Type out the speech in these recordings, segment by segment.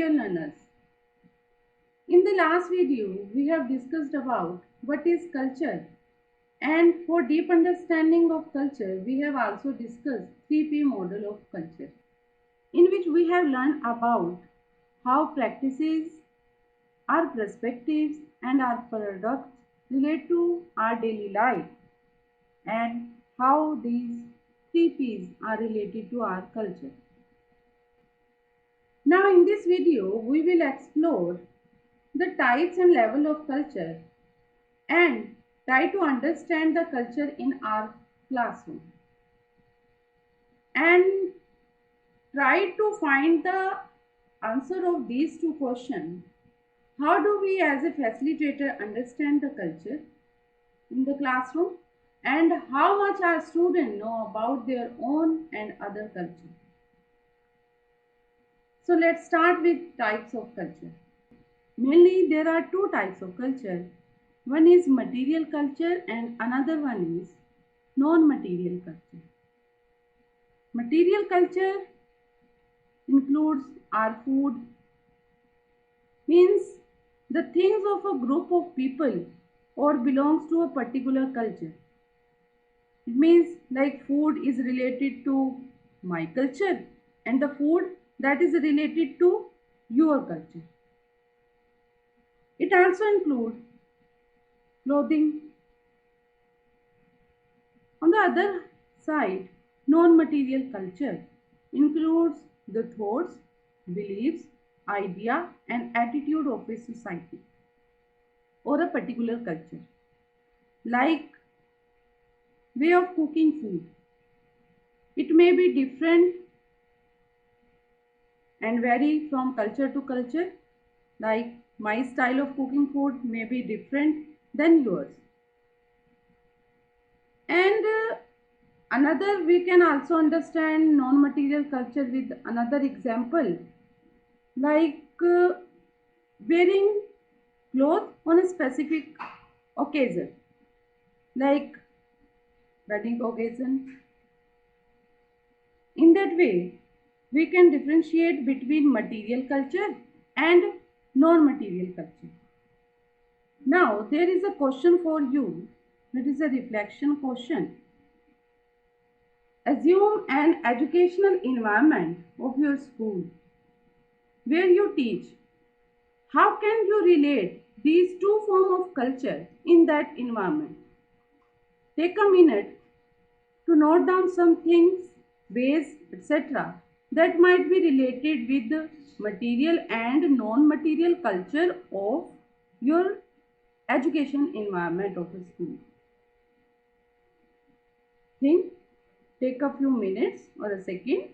dear learners, in the last video we have discussed about what is culture, and for deep understanding of culture we have also discussed 3P model of culture, in which we have learned about how practices, our perspectives and our products relate to our daily life, and how these 3Ps are related to our culture. Now in this video we will explore the types and level of culture and try to understand the culture in our classroom and try to find the answer of these two questions. How do we as a facilitator understand the culture in the classroom, and how much our students know about their own and other culture? So let's start with types of culture. Mainly there are two types of culture. One is material culture and another one is non-material culture. Material culture includes our food, means the things of a group of people or belongs to a particular culture. It means like food is related to my culture and the food that is related to your culture. It also includes clothing. On the other side, non-material culture includes the thoughts, beliefs, idea and attitude of a society or a particular culture, like way of cooking food. It may be different and vary from culture to culture, like my style of cooking food may be different than yours. And another, we can also understand non-material culture with another example, like wearing clothes on a specific occasion, like wedding occasion. In that way, we can differentiate between material culture and non-material culture. Now, there is a question for you. It is a reflection question. Assume an educational environment of your school where you teach. How can you relate these two forms of culture in that environment? Take a minute to note down some things, ways, etc. that might be related with the material and non-material culture of your education environment of a school. Think, take a few minutes or a second.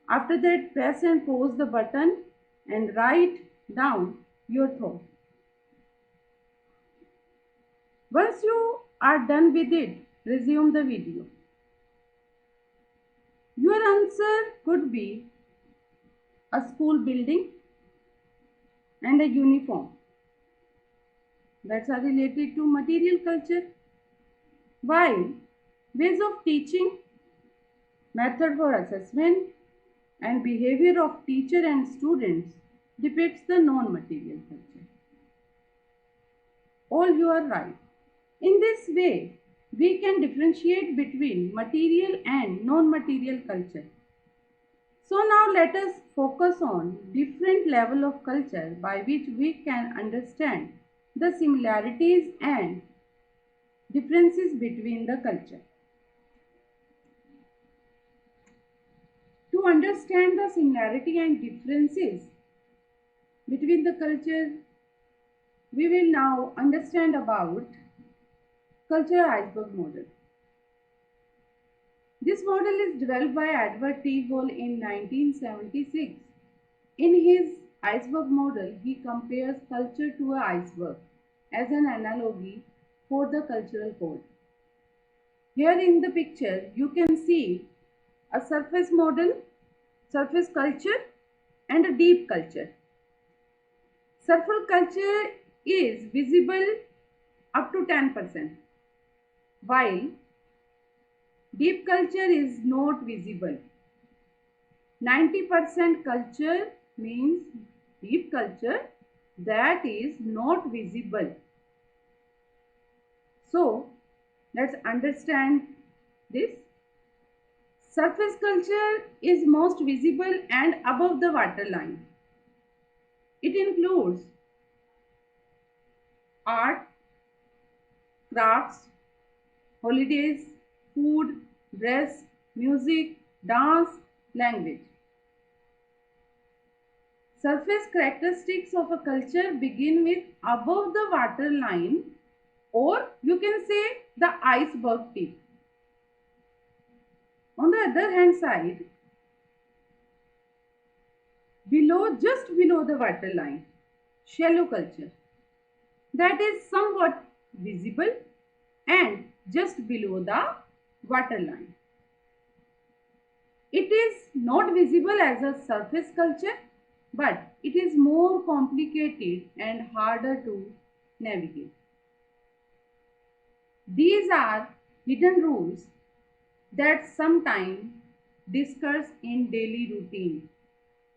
After that, press and pause the button and write down your thought. Once you are done with it, resume the video. Your answer could be a school building and a uniform. That's are related to material culture. While ways of teaching, method for assessment, and behavior of teacher and students depicts the non-material culture. All you are right. In this way, we can differentiate between material and non-material culture. So now let us focus on different level of culture by which we can understand the similarities and differences between the culture. To understand the similarity and differences between the culture, we will now understand about cultural iceberg model. This model is developed by Edward T. Hall in 1976. In his iceberg model, he compares culture to an iceberg as an analogy for the cultural code. Here in the picture, you can see a surface model, surface culture and a deep culture. Surface culture is visible up to 10%, while deep culture is not visible. 90% culture means deep culture that is not visible. So let's understand this. Surface culture is most visible and above the waterline. It includes art, crafts, holidays, food, dress, music, dance, language. Surface characteristics of a culture begin with above the waterline, or you can say the iceberg tip. On the other hand side, just below the waterline, shallow culture, that is somewhat visible and just below the waterline. It is not visible as a surface culture, but it is more complicated and harder to navigate. These are hidden rules that sometimes discussed in daily routine,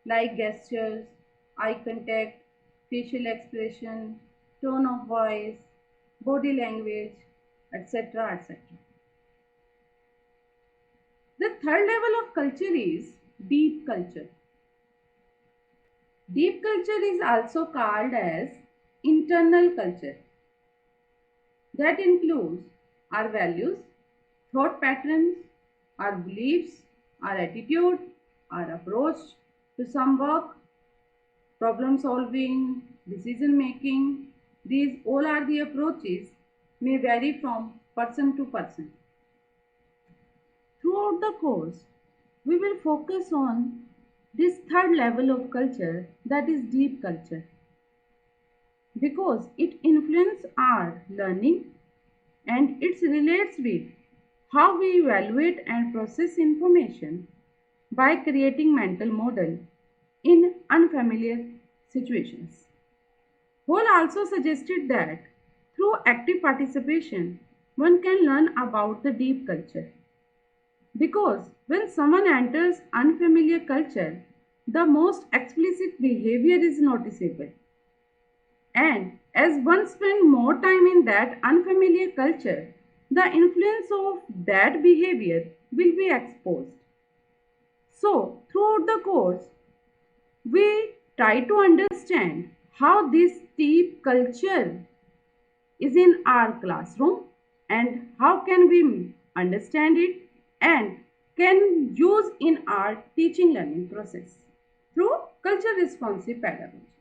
like gestures, eye contact, facial expression, tone of voice, body language, etc. etc. The third level of culture is deep culture. Deep culture is also called as internal culture. That includes our values, thought patterns, our beliefs, our attitude, our approach to some work, problem solving, decision making. These all are the approaches may vary from person to person. Throughout the course, we will focus on this third level of culture, that is deep culture, because it influences our learning and it relates with how we evaluate and process information by creating mental model in unfamiliar situations. Hall also suggested that through active participation, one can learn about the deep culture. Because when someone enters unfamiliar culture, the most explicit behavior is noticeable. And as one spends more time in that unfamiliar culture, the influence of that behavior will be exposed. So, throughout the course, we try to understand how this deep culture is in our classroom and how can we understand it and can use in our teaching learning process through culture responsive pedagogy.